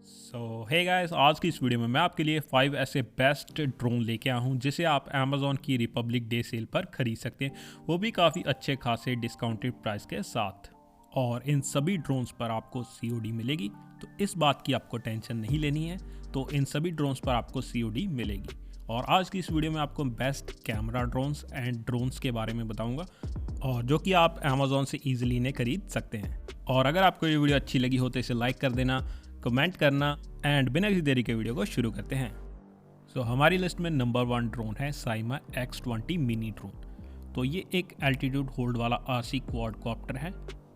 Hey guys, आज की इस वीडियो में मैं आपके लिए 5 ऐसे बेस्ट ड्रोन लेके आया हूँ जिसे आप अमेज़ॉन की रिपब्लिक डे सेल पर खरीद सकते हैं, वो भी काफ़ी अच्छे खासे डिस्काउंटेड प्राइस के साथ। और इन सभी ड्रोन्स पर आपको COD मिलेगी, तो इस बात की आपको टेंशन नहीं लेनी है। तो इन सभी ड्रोन्स पर आपको COD मिलेगी। और आज की इस वीडियो में आपको best camera drones and drones के बारे में बताऊंगा, और जो कि आप अमेज़ॉन से ईजिली इन्हें खरीद सकते हैं। और अगर आपको ये वीडियो अच्छी लगी हो तो इसे लाइक कर देना, कमेंट करना एंड बिना किसी देरी के वीडियो को शुरू करते हैं। हमारी लिस्ट में नंबर 1 ड्रोन है Syma X20 मिनी ड्रोन। तो ये एक एल्टीट्यूड होल्ड वाला RC क्वाडकॉप्टर है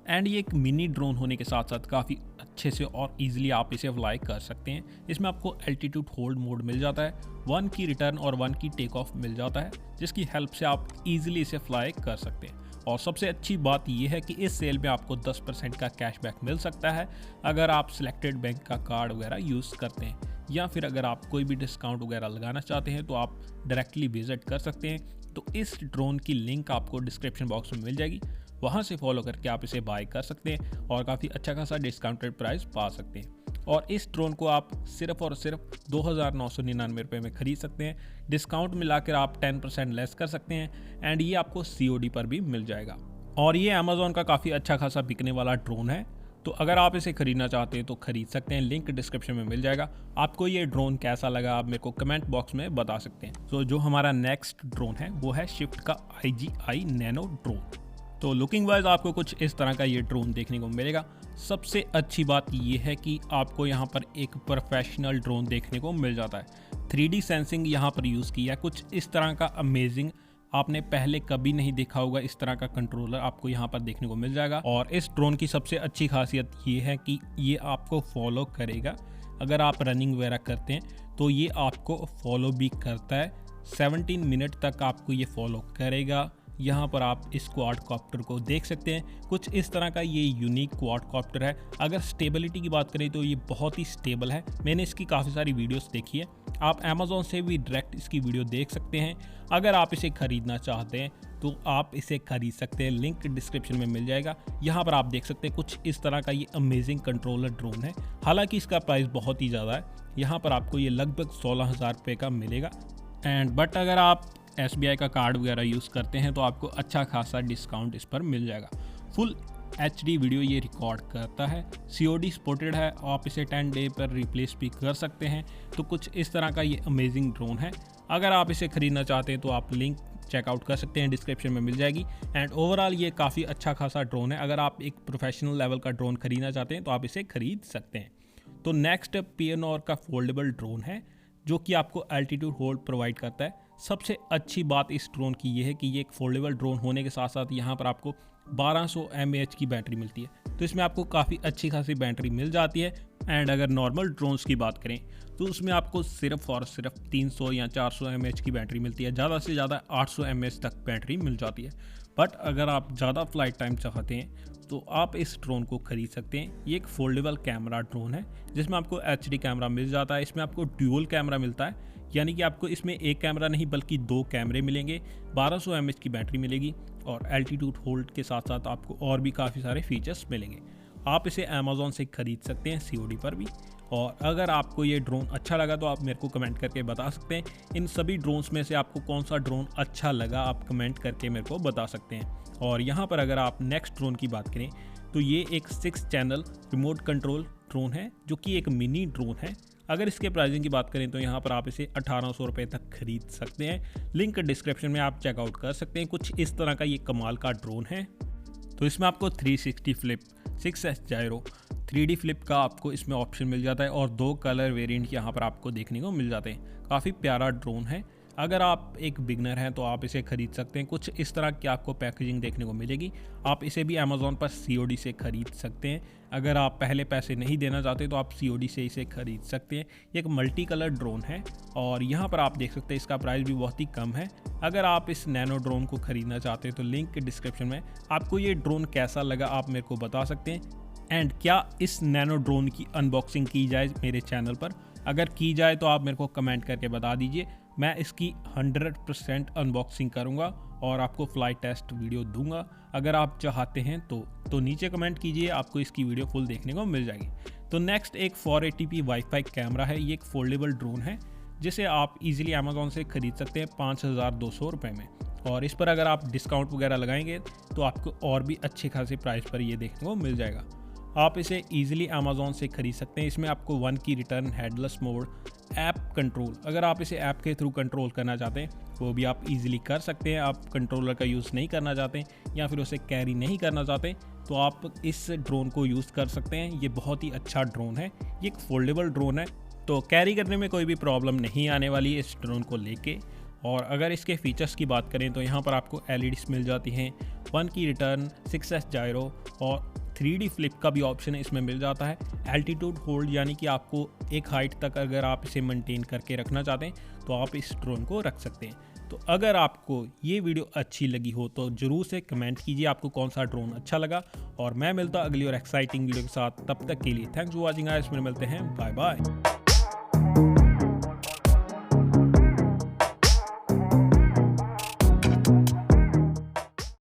एंड ये एक मिनी ड्रोन होने के साथ साथ काफ़ी अच्छे से और इजीली आप इसे फ्लाई कर सकते हैं। इसमें आपको एल्टीट्यूड होल्ड मोड मिल जाता है, 1 की रिटर्न और 1 की टेक ऑफ मिल जाता है, जिसकी हेल्प से आप इजीली इसे फ्लाई कर सकते हैं। और सबसे अच्छी बात यह है कि इस सेल में आपको 10% का कैशबैक मिल सकता है अगर आप सिलेक्टेड बैंक का कार्ड वगैरह यूज़ करते हैं, या फिर अगर आप कोई भी डिस्काउंट वगैरह लगाना चाहते हैं तो आप डायरेक्टली विजिट कर सकते हैं। तो इस ड्रोन की लिंक आपको डिस्क्रिप्शन बॉक्स में मिल जाएगी, वहाँ से फॉलो करके आप इसे बाय कर सकते हैं और काफ़ी अच्छा खासा डिस्काउंटेड प्राइस पा सकते हैं। और इस ड्रोन को आप सिर्फ और सिर्फ 2,999 रुपये में खरीद सकते हैं। डिस्काउंट मिलाकर आप 10% लेस कर सकते हैं एंड ये आपको COD पर भी मिल जाएगा। और ये अमेज़ॉन का काफ़ी अच्छा खासा बिकने वाला ड्रोन है, तो अगर आप इसे खरीदना चाहते हैं तो खरीद सकते हैं। लिंक डिस्क्रिप्शन में मिल जाएगा। आपको ये ड्रोन कैसा लगा आप मेरे को कमेंट बॉक्स में बता सकते हैं। जो हमारा नेक्स्ट ड्रोन है वो है शिफ्ट का IGI नैनो ड्रोन। तो लुकिंग वाइज आपको कुछ इस तरह का ये ड्रोन देखने को मिलेगा। सबसे अच्छी बात ये है कि आपको यहाँ पर एक प्रोफेशनल ड्रोन देखने को मिल जाता है। 3D सेंसिंग यहाँ पर यूज़ किया है। कुछ इस तरह का अमेजिंग आपने पहले कभी नहीं देखा होगा, इस तरह का कंट्रोलर आपको यहाँ पर देखने को मिल जाएगा। और इस ड्रोन की सबसे अच्छी खासियत ये है कि ये आपको फॉलो करेगा। अगर आप रनिंग वगैरह करते हैं तो ये आपको फॉलो भी करता है। 17 मिनट तक आपको ये फॉलो करेगा। यहाँ पर आप इस क्वाडकॉप्टर को देख सकते हैं। कुछ इस तरह का ये यूनिक क्वाडकॉप्टर है। अगर स्टेबिलिटी की बात करें तो ये बहुत ही स्टेबल है। मैंने इसकी काफ़ी सारी वीडियोस देखी है। आप अमेज़ॉन से भी डायरेक्ट इसकी वीडियो देख सकते हैं। अगर आप इसे ख़रीदना चाहते हैं तो आप इसे खरीद सकते हैं। लिंक डिस्क्रिप्शन में मिल जाएगा। यहाँ पर आप देख सकते हैं कुछ इस तरह का ये अमेजिंग कंट्रोलर ड्रोन है। हालांकि इसका प्राइस बहुत ही ज़्यादा है। यहाँ पर आपको ये लगभग 16,000 रुपये का मिलेगा बट अगर आप SBI का कार्ड वगैरह यूज़ करते हैं तो आपको अच्छा खासा डिस्काउंट इस पर मिल जाएगा। फुल HD वीडियो ये रिकॉर्ड करता है। COD सपोर्टेड है। आप इसे 10 डे पर रिप्लेस भी कर सकते हैं। तो कुछ इस तरह का ये अमेजिंग ड्रोन है। अगर आप इसे खरीदना चाहते हैं तो आप लिंक चेकआउट कर सकते हैं, डिस्क्रिप्शन में मिल जाएगी। एंड ओवरऑल ये काफ़ी अच्छा खासा ड्रोन है। अगर आप एक प्रोफेशनल लेवल का ड्रोन खरीदना चाहते हैं तो आप इसे खरीद सकते हैं। तो नेक्स्ट PNOR का फोल्डेबल ड्रोन है, जो कि आपको एल्टीट्यूड होल्ड प्रोवाइड करता है। सबसे अच्छी बात इस ड्रोन की ये है कि ये एक फोल्डेबल ड्रोन होने के साथ साथ यहाँ पर आपको 1200 mAh की बैटरी मिलती है। तो इसमें आपको काफ़ी अच्छी खासी बैटरी मिल जाती है। एंड अगर नॉर्मल ड्रोन्स की बात करें तो उसमें आपको सिर्फ और सिर्फ 300 या 400 mAh की बैटरी मिलती है। ज़्यादा से ज़्यादा 800 mAh तक बैटरी मिल जाती है। बट अगर आप ज़्यादा फ्लाइट टाइम चाहते हैं तो आप इस ड्रोन को खरीद सकते हैं। ये एक फोल्डेबल कैमरा ड्रोन है जिसमें आपको HD कैमरा मिल जाता है। इसमें आपको ड्यूल कैमरा मिलता है, यानी कि आपको इसमें एक कैमरा नहीं बल्कि 2 कैमरे मिलेंगे। 1200 mAh की बैटरी मिलेगी और एल्टीट्यूड होल्ड के साथ साथ आपको और भी काफ़ी सारे फीचर्स मिलेंगे। आप इसे अमेज़ॉन से खरीद सकते हैं COD पर भी। और अगर आपको ये ड्रोन अच्छा लगा तो आप मेरे को कमेंट करके बता सकते हैं। इन सभी ड्रोन्स में से आपको कौन सा ड्रोन अच्छा लगा आप कमेंट करके मेरे को बता सकते हैं। और यहाँ पर अगर आप नेक्स्ट ड्रोन की बात करें तो ये एक 6 चैनल रिमोट कंट्रोल ड्रोन है, जो कि एक मिनी ड्रोन है। अगर इसके प्राइसिंग की बात करें तो यहाँ पर आप इसे 1800 रुपये तक खरीद सकते हैं। लिंक डिस्क्रिप्शन में आप चेकआउट कर सकते हैं। कुछ इस तरह का ये कमाल का ड्रोन है। तो इसमें आपको 360 फ्लिप, 6S जायरो, 3D फ्लिप का आपको इसमें ऑप्शन मिल जाता है और 2 कलर वेरिएंट यहाँ पर आपको देखने को मिल जाते हैं। काफ़ी प्यारा ड्रोन है। अगर आप एक बिगनर हैं तो आप इसे खरीद सकते हैं। कुछ इस तरह की आपको पैकेजिंग देखने को मिलेगी। आप इसे भी अमेज़ॉन पर COD से खरीद सकते हैं। अगर आप पहले पैसे नहीं देना चाहते तो आप COD से इसे खरीद सकते हैं। ये एक मल्टी कलर ड्रोन है और यहाँ पर आप देख सकते हैं इसका प्राइस भी बहुत ही कम है। अगर आप इस नैनो ड्रोन को खरीदना चाहते हैं तो लिंक डिस्क्रिप्शन में। आपको ये ड्रोन कैसा लगा आप मेरे को बता सकते हैं। एंड क्या इस नैनो ड्रोन की अनबॉक्सिंग की जाए मेरे चैनल पर? अगर की जाए तो आप मेरे को कमेंट करके बता दीजिए। मैं इसकी 100% अनबॉक्सिंग करूंगा और आपको फ्लाइट टेस्ट वीडियो दूंगा अगर आप चाहते हैं तो नीचे कमेंट कीजिए, आपको इसकी वीडियो फुल देखने को मिल जाएगी। तो नेक्स्ट एक 480p वाईफाई कैमरा है। ये एक फोल्डेबल ड्रोन है जिसे आप इजीली अमेज़ॉन से ख़रीद सकते हैं 5200 रुपये में, और इस पर अगर आप डिस्काउंट वगैरह लगाएंगे तो आपको और भी अच्छे खासे प्राइस पर ये देखने को मिल जाएगा। आप इसे इजीली अमेज़ॉन से ख़रीद सकते हैं। इसमें आपको 1 की return, headless mode, app control, अगर आप इसे ऐप के थ्रू कंट्रोल करना चाहते हैं वो भी आप इजीली कर सकते हैं। आप कंट्रोलर का यूज़ नहीं करना चाहते या फिर उसे कैरी नहीं करना चाहते तो आप इस ड्रोन को यूज़ कर सकते हैं। ये बहुत ही अच्छा ड्रोन है, ये एक फोल्डेबल ड्रोन है, तो कैरी करने में कोई भी प्रॉब्लम नहीं आने वाली है इस ड्रोन को लेके। और अगर इसके फीचर्स की बात करें तो यहाँ पर आपको LEDs मिल जाती हैं, 1 की रिटर्न, 6S जायरो और 3D फ्लिप का भी ऑप्शन इसमें मिल जाता है। एल्टीट्यूड होल्ड, यानी कि आपको एक हाइट तक अगर आप इसे मेंटेन करके रखना चाहते हैं तो आप इस ड्रोन को रख सकते हैं। तो अगर आपको ये वीडियो अच्छी लगी हो तो ज़रूर से कमेंट कीजिए आपको कौन सा ड्रोन अच्छा लगा, और मैं मिलता अगली और एक्साइटिंग वीडियो के साथ। तब तक के लिए थैंक्स फॉर वॉचिंग गाइस, फिर मिलते हैं, बाय बाय।